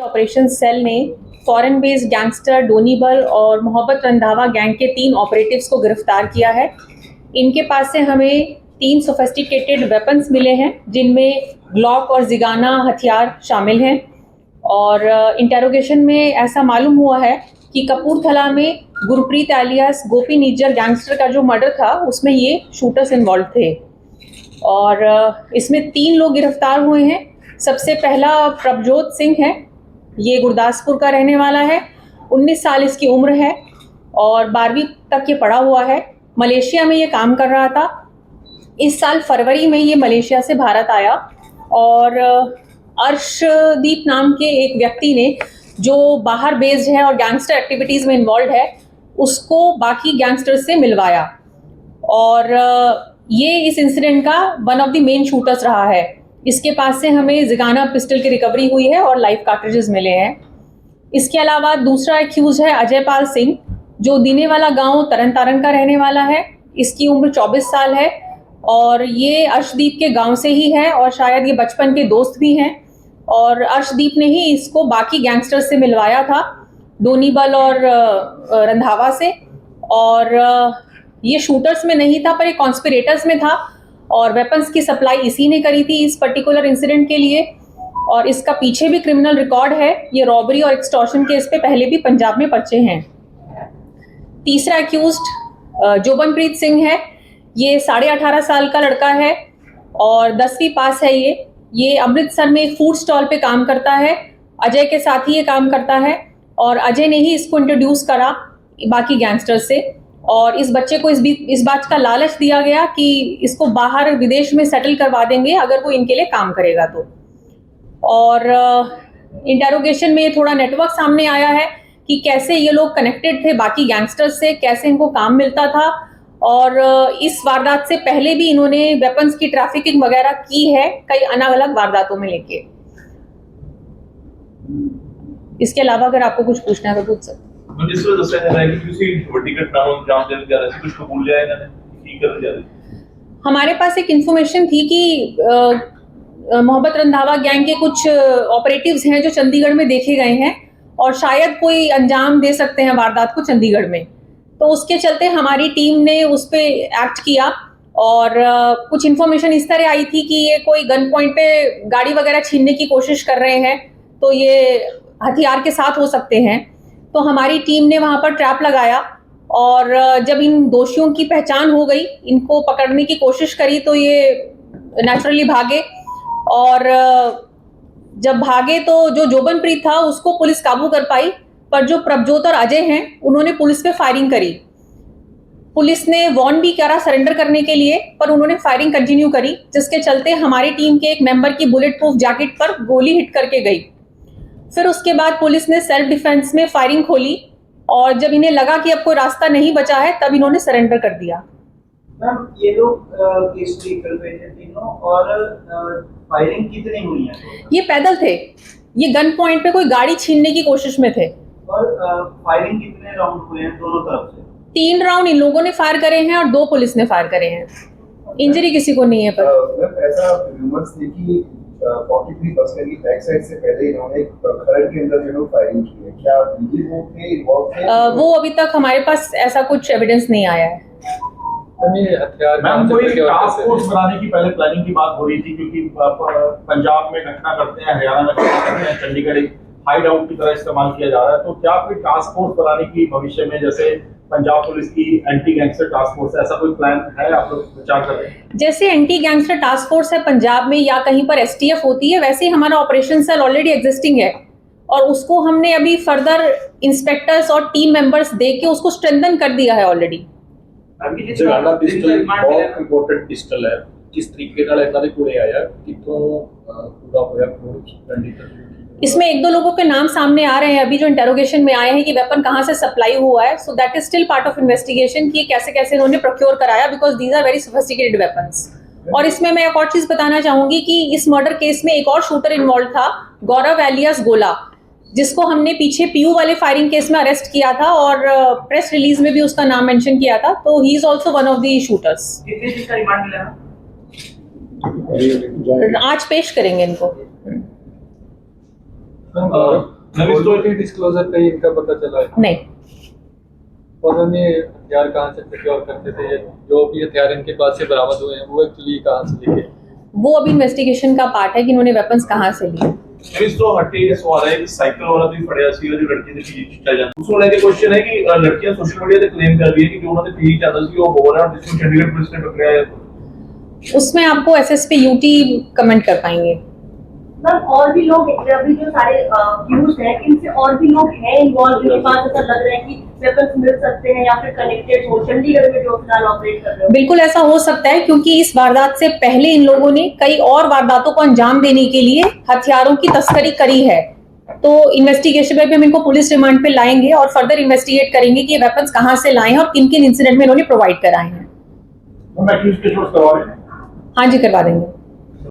Operation cell ने foreign based gangster डोनीबल और मोहब्बत रंधावा गैंग के 3 ऑपरेटिव्स को गिरफ्तार किया है। इनके पास से हमें 3 सोफिस्टिकेटेड वेपन्स मिले हैं, जिनमें ग्लॉक और जिगाना हथियार शामिल हैं। और इंटेरोगेशन में ऐसा मालूम हुआ है कि कपूरथला में गुरप्रीत एलियास गोपी निज्जर गैंगस्टर का जो मर्डर था, उसमें ये शूटर्स इन्वॉल्व थे। और इसमें 3 लोग गिरफ्तार हुए हैं। सबसे पहला प्रभजोत सिंह है, ये गुरदासपुर का रहने वाला है, 19 साल इसकी उम्र है और 12वीं तक ये पढ़ा हुआ है। मलेशिया में ये काम कर रहा था। इस साल फरवरी में ये मलेशिया से भारत आया और अर्शदीप नाम के एक व्यक्ति ने, जो बाहर बेस्ड है और गैंगस्टर एक्टिविटीज़ में इन्वॉल्व है, उसको बाकी गैंगस्टर्स से मिलवाया। और ये इस इंसिडेंट का one of the main shooters रहा है। इसके पास से हमें जिगाना पिस्टल की रिकवरी हुई है और लाइव कार्ट्रिजेस मिले हैं। इसके अलावा दूसरा एक्यूज है अजय पाल सिंह, जो दीनेवाला गांव तरन तारण का रहने वाला है। इसकी उम्र 24 साल है और ये अर्शदीप के गांव से ही है और शायद ये बचपन के दोस्त भी हैं। और अर्शदीप ने ही इसको बाकी गैंगस्टर्स से मिलवाया था, डोनीबल और रंधावा से। और ये शूटर्स में नहीं था, पर ये कॉन्स्पिरेटर्स में था और वेपन्स की सप्लाई इसी ने करी थी इस पर्टिकुलर इंसिडेंट के लिए। और इसका पीछे भी क्रिमिनल रिकॉर्ड है। ये रॉबरी और एक्सटॉर्शन केस पे पहले भी पंजाब में पर्चे हैं। तीसरा एक्यूज्ड जोबनप्रीत सिंह है। ये 18.5 साल का लड़का है और 10वीं पास है। ये अमृतसर में एक फूड स्टॉल पे काम करता है। अजय के साथ ही ये काम करता है और अजय ने ही इसको इंट्रोड्यूस करा बाकी गैंगस्टर्स से। और इस बच्चे को इस बात का लालच दिया गया कि इसको बाहर विदेश में सेटल करवा देंगे अगर वो इनके लिए काम करेगा तो। और इंटेरोगेशन में थोड़ा नेटवर्क सामने आया है कि कैसे ये लोग कनेक्टेड थे बाकी गैंगस्टर्स से, कैसे इनको काम मिलता था। और इस वारदात से पहले भी इन्होंने वेपन्स की ट्रैफिकिंग वगैरह की है कई अलग अलग वारदातों में लेके। इसके अलावा अगर आपको कुछ पूछना है तो पूछ सकते। हमारे पास एक इंफॉर्मेशन थी कि मोहब्बत रंधावा गैंग के कुछ ऑपरेटिव्स हैं जो चंडीगढ़ में देखे गए हैं और शायद कोई अंजाम दे सकते हैं वारदात को चंडीगढ़ में। तो उसके चलते हमारी टीम ने उस पर एक्ट किया और कुछ इन्फॉर्मेशन इस तरह आई थी कि ये कोई गन पॉइंट पे गाड़ी वगैरह छीनने की कोशिश कर रहे हैं, तो ये हथियार के साथ हो सकते हैं। तो हमारी टीम ने वहाँ पर ट्रैप लगाया और जब इन दोषियों की पहचान हो गई, इनको पकड़ने की कोशिश करी, तो ये नेचुरली भागे। और जब भागे तो जो जोबनप्रीत था उसको पुलिस काबू कर पाई, पर जो प्रभजोत और अजय हैं उन्होंने पुलिस पे फायरिंग करी। पुलिस ने वॉर्न भी करा सरेंडर करने के लिए, पर उन्होंने फायरिंग कंटिन्यू करी, जिसके चलते हमारी टीम के एक मेंबर की बुलेट प्रूफ जैकेट पर गोली हिट करके गई। फिर उसके बाद पुलिस ने सेल्फ डिफेंस में फायरिंग खोली और जब इन्हें लगा कि अब कोई रास्ता नहीं बचा है, तब इन्होंने सरेंडर कर दिया। मैम, ये लोग किस व्हीकल पे थे तीनों और फायरिंग कितनी हुई है? ये पैदल थे, ये गन पॉइंट पे कोई गाड़ी छीनने की कोशिश में थे। और फायरिंग कितने राउंड हुए हैं दोनों तरफ से? 3 राउंड इन लोगों ने फायर करे हैं और 2 पुलिस ने फायर करे हैं। इंजरी किसी को नहीं है। पर ऐसा रूमर्स थे कि 43 बस की बैक साइड से पहले इन्होंने खरड़ के अंदर जो फायरिंग की है, क्या वो थे इन्वॉल्व थे? वो अभी तक हमारे पास ऐसा कुछ एविडेंस नहीं आया है। मैम, कोई टास्क फोर्स बनाने की पहले प्लानिंग की बात हो रही थी, क्योंकि पंजाब में घटना करते हैं, हरियाणा में घटना करते हैं, चंडीगढ़ हाइड आउट की तरह इस्तेमाल किया जा रहा है। तो क्या कोई टास्क फोर्स बनाने की भविष्य में, जैसे पंजाब पुलिस की एंटी गैंगस्टर टास्क फोर्स, ऐसा कोई प्लान है? आप लोग विचार कर रहे हैं? जैसे एंटी गैंगस्टर टास्क फोर्स है पंजाब में या कहीं पर STF होती है, वैसे ही हमारा ऑपरेशन सेल ऑलरेडी एग्जिस्टिंग है और उसको हमने अभी फर्दर इंस्पेक्टर्स और टीम मेंबर्स दे के उसको स्ट्रेंथन कर दिया है ऑलरेडी। जिगाना पिस्टल बहुत इंपॉर्टेंट पिस्टल है। किस तरीके नाल इतना दे कोले आया, कितों पूरा होया कोड? इसमें 1-2 लोगों के नाम सामने आ रहे हैं अभी जो इंटेरोगेशन में आए हैं कि वेपन कहाँ से सप्लाई हुआ है। So that is still part of investigation कि कैसे कैसे इन्होंने प्रोक्योर कराया, because these are very sophisticated weapons. और इसमें मैं एक और चीज बताना चाहूंगी कि इस मर्डर केस में एक और शूटर इन्वॉल्व था, गौरव एलियास गोला, जिसको हमने पीछे PU वाले फायरिंग केस में अरेस्ट किया था और प्रेस रिलीज में भी उसका नाम मेंशन किया था। तो he is also one of the shooters. कितने चीज का रिमांड मिला? आज पेश करेंगे इनको। तो की डिस्क्लोजर कहीं इनका पता चला है? नहीं। और उन्होंने हथियार कहाँ से प्रोक्योर करते थे, या जो भी हथियार इनके पास से बरामद हुए हैं वो एक्चुअली कहाँ से लेके? वो अभी इन्वेस्टिगेशन का पार्ट है कि इन्होंने वेपन्स कहाँ से लिए। तो हट्टे के सवाल है कि साइकिल वाला भी फड़िया सी जो लड़की ने पीछे चल जाता उसको लेके क्वेश्चन है कि लड़कियां सोशल मीडिया पे क्लेम कर रही है कि जो उन्होंने पीछे जाता सी वो हो रहा है, जिसको चंडीगढ़ पुलिस ने पकड़ा है। उसमें आपको एसएसपी यूटी कमेंट कर पाएंगे। मैम और भी लोग अभी जो सारे व्यूज हैं इनसे और भी लोग हैं इन्वॉल्व जिनके पास ऐसा लग रहा है कि वेपन्स मिल सकते हैं या फिर कनेक्टेड हो चंडीगढ़ में जो फिलहाल ऑपरेट कर रहे हो। बिल्कुल ऐसा हो सकता है, क्योंकि इस वारदात से पहले इन लोगों ने कई और वारदातों को अंजाम देने के लिए हथियारों की तस्करी करी है। तो इन्वेस्टिगेशन में भी हम इनको पुलिस रिमांड पे लाएंगे और फर्दर इन्वेस्टिगेट करेंगे कि ये वेपन्स कहाँ से लाए हैं और किन किन इंसिडेंट में इन्होंने प्रोवाइड कराए हैं। मैं एक्यूज के शोट करवा रहे हैं। हाँ जी, करवा देंगे।